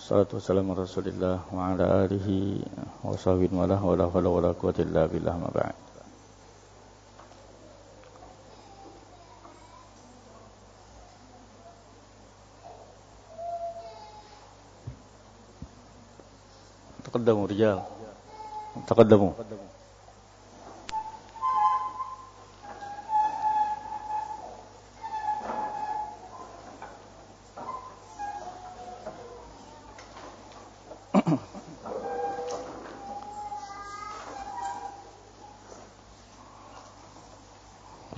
Salatu wassalamu ala Rasulillah wa ala alihi wa sahbihi wa la hawla wa la quwwata illa billah ma ba'd. Taqaddamu rijal. Taqaddamu.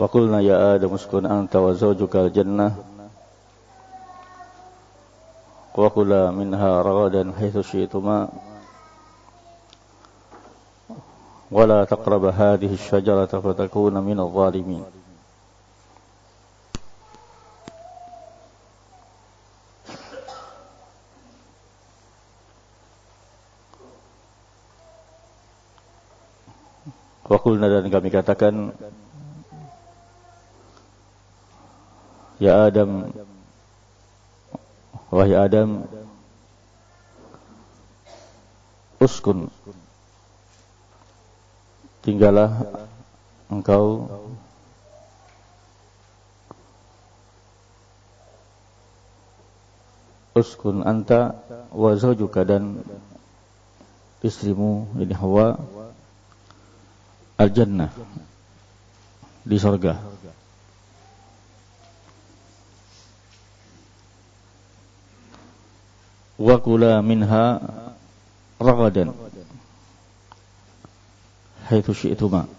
Wa qulna ya Adam uskun anta wa zawjuka al-jannah wa kula minha ragadan haitsu syi'tuma wa la taqraba hadhihi asy-syajarata fatakuna minadh dhalimin. Wa qulna, dan kami katakan, ya Adam, wahai Adam, uskun, tinggallah engkau uskun anta wa zawjuka, dan istrimu ini Hawa, al-jannah, di surga. Wa kula minha ragadan haitsu syi'tuma,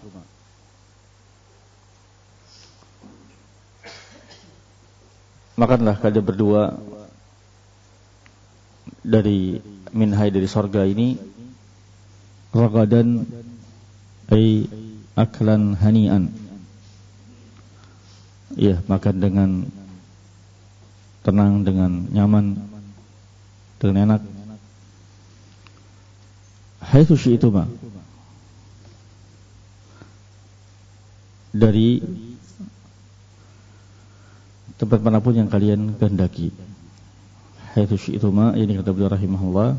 makanlah kalian berdua dari minhai, dari sorga ini, ragadan ay aklan hani'an, ya, makan dengan tenang, dengan nyaman, dengan enak. Haitsu syi'tuma, dari tempat manapun yang kalian kehendaki. Haitsu syi'tuma, ini kata beliau rahimahullah,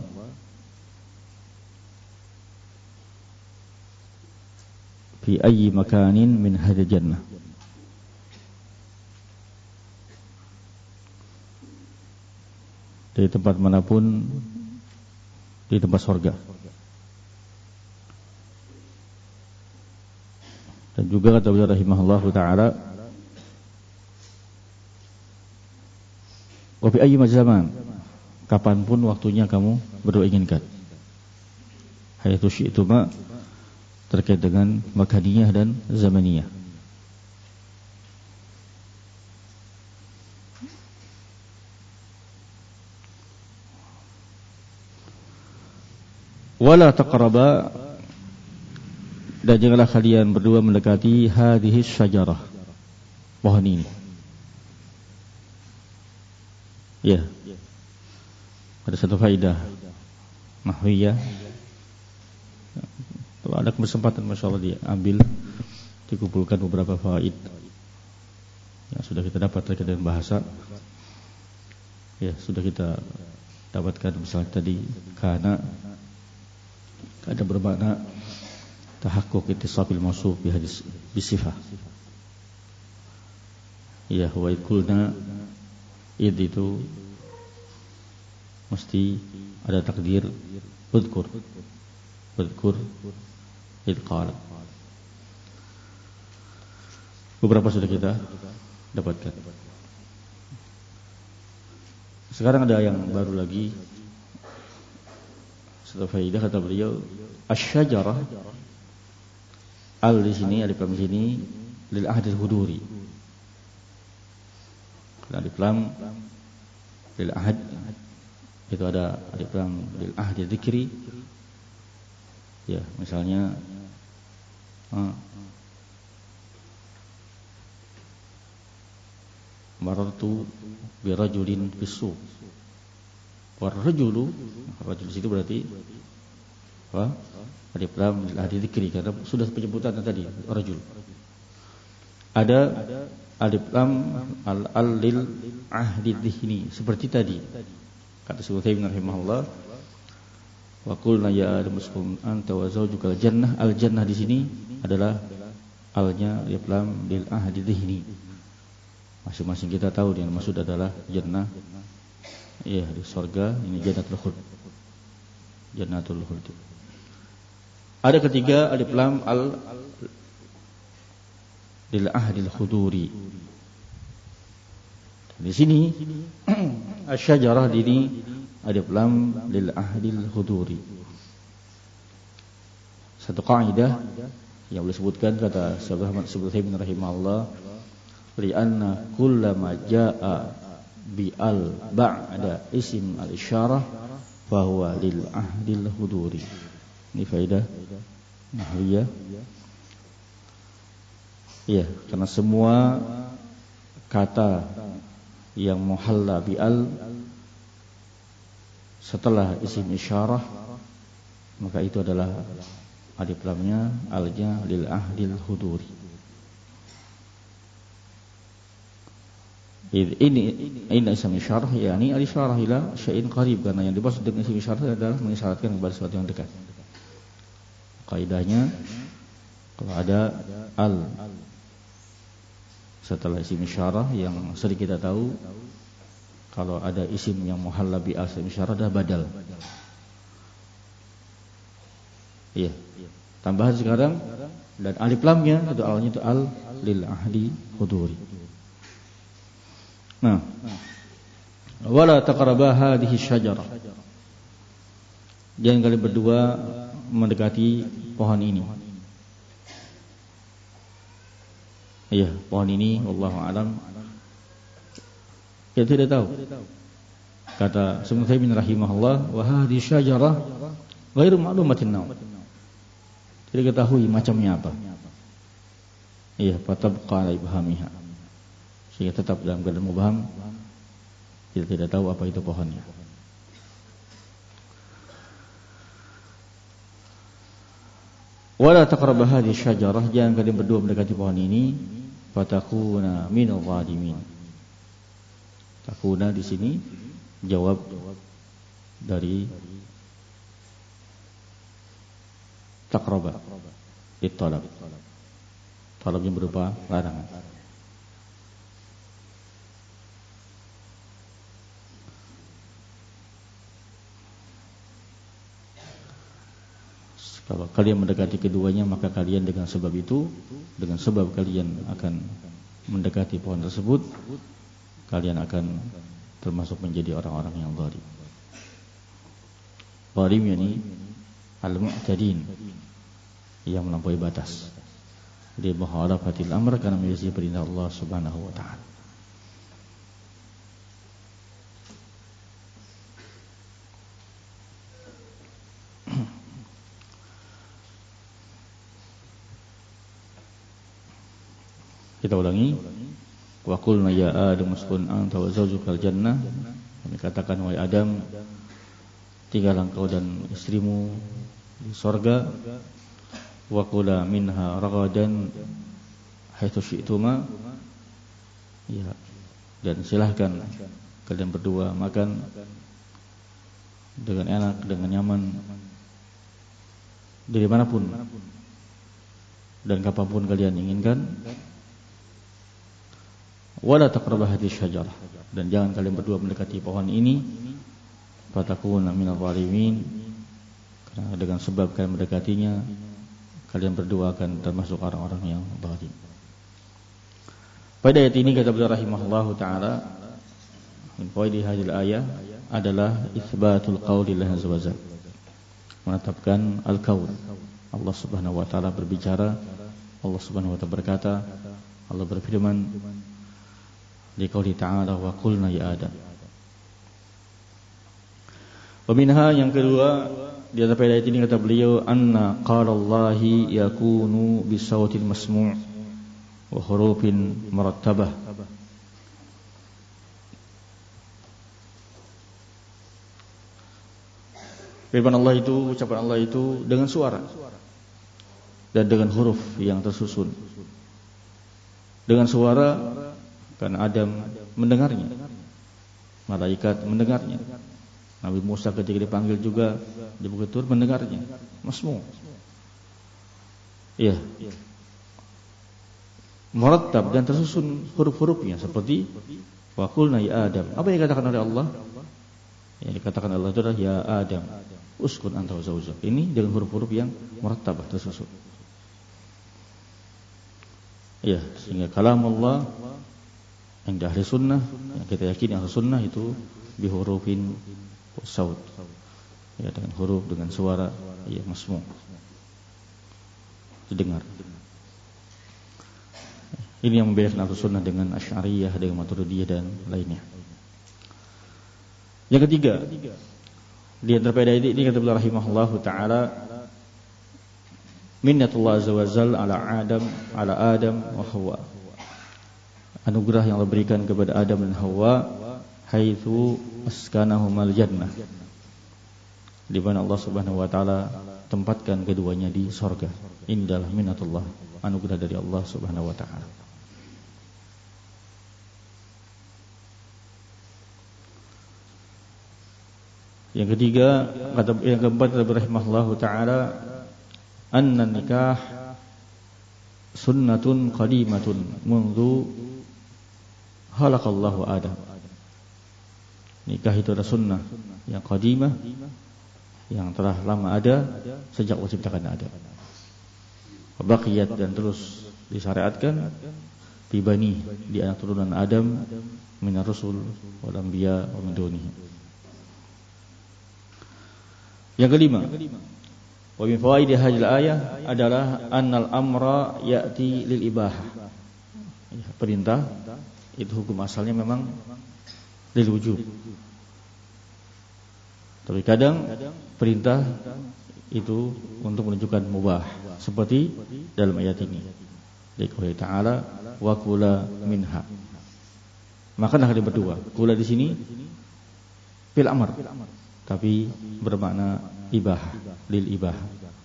fi ayyi makanin min hadhihi jannah, dari tempat manapun di tempat surga. Dan juga kata beliau rahimahullahu ta'ala, wa fi ayyi zaman, kapanpun waktunya kamu berdua inginkan. Haitsu syi'tuma, terkait dengan makaniyah dan zamaniyah. Wala taqraba, dan janganlah kalian berdua mendekati hadhihi syajarah, pohon ini. Ya, ada satu faedah nahwiyah. Kalau ada kesempatan, masya Allah, diambil, dikumpulkan beberapa faid yang sudah kita dapat terkait dengan bahasa. Ya, sudah kita dapatkan, misalnya tadi kana ada bermakna tahakkuk ittisabil mausuf bi hadis bisifah. Ya, wa ikulna, id itu mesti ada takdir udkur id qala. Beberapa sudah kita dapatkan. Sekarang ada yang baru lagi. Satu faidah kata beliau, asy-syajarah, al di sini, alif lam di sini, lil ahdil huduri. Alif lam lil ahad, itu ada alif lam lil ahdi dzikri. Ya, misalnya marartu bi rajulin fis-suq. Warrajulu, rajul situ berarti apa? Alif lam lil ahdi dzikri, karena sudah penyebutan tadi rajul. Ada alif lam al lil ahdi dzihni, seperti tadi Kata Syekh Utsaimin rahimahullah, wa qulna ya Adam uskun anta wa zawjukal jannah. Al jannah di sini adalah alnya lam lil ahdi dhihni. Masing-masing kita tahu yang maksud adalah jannah. Iya, di surga ini jannatul khuld. Jannatul khuld. Ada ketiga alif lam al lil ahdil khuduri. Di sini asy-syajarah ini alif lam lil ahdil khuduri. Satu kaidah yang boleh sebutkan kata Syekh Muhammad Ibnu rahimahullah, li'anna kullama jaa bi al ba'da isim al isyarah fa huwa lil ahdil khuduri. Ini faedah nahwiyah. Iya, karena semua kata yang muhalla bi'al setelah isim isyarah maka itu adalah alif lamnya alnya lil ahdil huduri. Ini isim isyarah yakni al isyarah ila syai'in qarib, karena yang dimaksud dengan isim isyarah adalah mengisyaratkan kepada sesuatu yang dekat. Kaidahnya kalau ada al setelah isim isyarah yang sering kita tahu, kalau ada isim yang muhalla bi isim isyarah adalah badal. Iya. Tambahan sekarang dan alif lamnya itu alnya itu al lil ahdi huduri. Nah, wala taqraba hadhihi syajarah. Jangan kalian berdua mendekati pohon ini. Iya, pohon ini wallahu alam kita tidak tahu. Kata Syekh Utsaimin rahimahullah, wa hadhihi syajarah ghairu ma'lumatin naw. Tidak ketahui macamnya apa. Iya, fatabqa ala ibhamiha. Sehingga tetap dalam keadaan mubham, kita tidak tahu apa itu pohonnya. Wala taqrabu hadhihi syajarah, jangan kalian berdua mendekati pohon ini, fatakuna minal zalimin. Takuna di sini jawab dari taqraba, ditolak. Tolaknya berupa larangan. Kalau kalian mendekati keduanya, maka kalian dengan sebab itu, dengan sebab kalian akan mendekati pohon tersebut, kalian akan termasuk menjadi orang-orang yang zalim. Zalim yakni al-mu'tadin, yang melampaui batas. Dia mukhalafatil amr karena menyelisihi perintah Allah Subhanahu wa taala. Kita ulangi. Wa qulna ya Adam uskun anta wa zawjukal jannah. Kami katakan wahai Adam, tinggallah engkau dan istrimu di surga. Wa kula minha ragadan haitsu syi'tuma. Ya, dan silahkan kalian berdua makan dengan enak, dengan nyaman dari manapun dan kapanpun kalian inginkan. Wala taqrabu hadhihi syajarah, dan jangan kalian berdua mendekati pohon ini, fatakuna minadh dhalimin, karena dengan sebab kalian mendekatinya, kalian berdua akan termasuk orang-orang yang zalim. Pada ayat ini kata beliau rahimahullahu taala, min fawaidi hadhil ayah adalah itsbatul qauli lillahi azza wajalla, menetapkan al-qaul. Allah Subhanahu wa taala berbicara, Allah Subhanahu wa taala berkata, Allah berfirman di qauli ta'ala wa qulna ya Adam. Wa minha, yang kedua di atas ayat ini kata beliau, anna qala Allahi yakunu bisautil masmu' wa hurufin murattabah. Firman Allah itu, ucapan Allah itu dengan suara dan dengan huruf yang tersusun. Dengan suara karena Adam mendengarnya, malaikat mendengarnya, Nabi Musa ketika dipanggil juga di Bukit Tur mendengarnya. Masmu. Iya. Murattab dan tersusun huruf-hurufnya seperti wa qulna ya Adam. Apa yang dikatakan oleh Allah? Yang dikatakan Allah itu adalah ya Adam, uskun anta wa zawjak. Ini dengan huruf-huruf yang murattabah tersusun. Iya, sehingga kalam Allah yang ahli sunnah, yang kita yakini ahli sunnah itu bihurufin saut. Ya, dengan huruf, dengan suara, ya masmu. Didengar. Ini yang membedakan ahli sunnah dengan Asy'ariyah, dengan Maturidiyah dan lainnya. Yang ketiga, di antara faedah ini kata beliau rahimahullahu taala, minnatullah azza wa jalla ala Adam wa Hawa. Anugerah yang Allah berikan kepada Adam dan Hawa haitsu askanahumal jannah. Di mana Allah Subhanahu wa taala tempatkan keduanya di surga. Ini adalah minnatullah, anugerah dari Allah Subhanahu wa taala. Yang ketiga, yang keempat kata rahimahullahu taala, anna nikah sunnatun qadimatun mundu khalaqallahu Adam. Nikah itu adalah sunnah yang qadimah, yang telah lama ada sejak Allah ciptakan Adam. Baqiyat dan terus disyariatkan bibani di anak turunan Adam minar rusul wal anbiya wa min dunihi. Yang kelima, wa min fawaidi hadhil ayah adalah annal amra ya'ti lil ibahah. Perintah itu hukum asalnya memang lil wujub. Tapi kadang perintah itu untuk menunjukkan mubah, seperti dalam ayat ini. Di qouli ta'ala wa kula minha. Makanlah kalian berdua. Kula di sini fil amr, tapi bermakna ibah, lil ibah,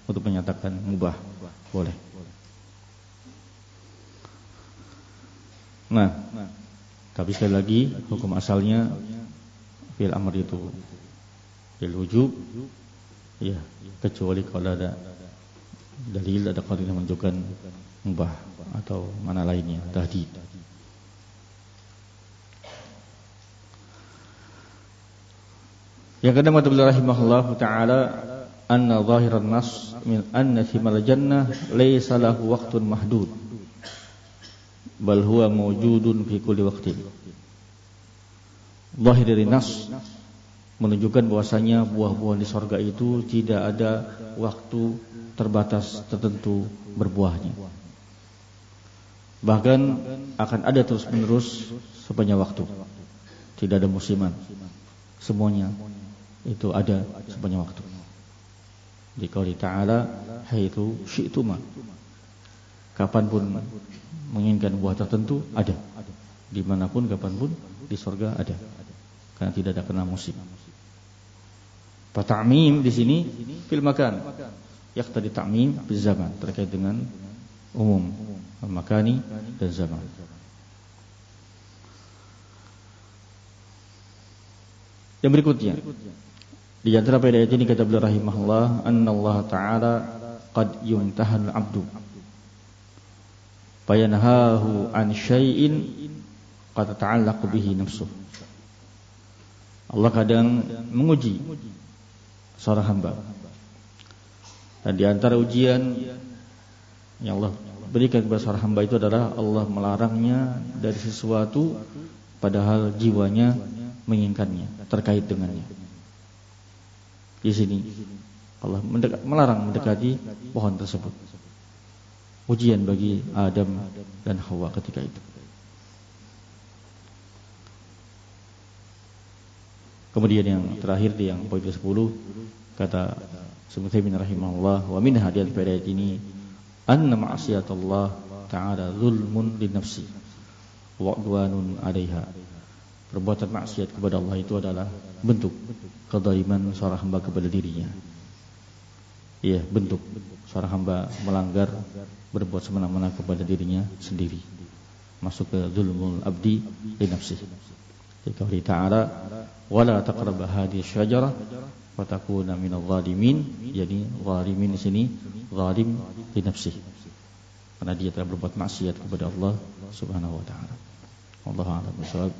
untuk menyatakan mubah, boleh. Nah, tapi sekali lagi hukum asalnya fil amr itu lil wujub, ya, kecuali kalau ada dalil, ada qarinah menunjukkan mubah atau mana lainnya, tahdid. Yang kedua kata beliau rahimahullah taala, anna zahiran nas min anna thimal jannah laysa lahu waqtun mahdud bal huwa mawjudun fi kulli waqtin. Zahir dari nas menunjukkan bahwasanya buah-buah di surga itu tidak ada waktu terbatas tertentu berbuahnya. Bahkan akan ada terus-menerus sepanjang waktu. Tidak ada musiman. Semuanya itu ada sepanjang waktu. Di qouli ta'ala haitsu syi'tuma. Kapanpun menginginkan buah tertentu ada. Dimanapun kapanpun di surga ada. Karena tidak ada kena musim. Ta'mim di sini fil makan. Yaqtadi ta'mim bil zaman, terkait dengan umum, makani dan zaman. Yang berikutnya, di antara faedah ini kata beliau rahimahullah, annallaha ta'ala qad yumtahan 'abdu fayanhahu an syai'in qad ta'allaqu bihi nafsuh. Allah kadang menguji seorang hamba. Dan di antara ujian yang Allah berikan kepada seorang hamba itu adalah Allah melarangnya dari sesuatu padahal jiwanya menginginkannya, terkait dengannya. Di sini Allah melarang mendekati pohon tersebut. Ujian bagi Adam dan Hawa ketika itu. Kemudian yang terakhir di yang poin ke-10 kata Sumuthaimin rahimahullah, wa min hadiyat faedah ini anna ma'siyatullah ta'ala zulmun li nafsi wa udwanun 'alaiha. Perbuatan maksiat kepada Allah itu adalah bentuk kezaliman seorang hamba kepada dirinya. Iya, bentuk seorang hamba melanggar, berbuat semena-mena kepada dirinya sendiri. Masuk ke zulmul abdi li nafsihi. Di qauli ta'ala wala taqrabu hadhihi syajarah fatakuna minadh dhalimin. Jadi zalimin di sini zalim li nafsihi, karena dia telah berbuat maksiat kepada Allah Subhanahu wa taala. Wallahu a'lam bishawab.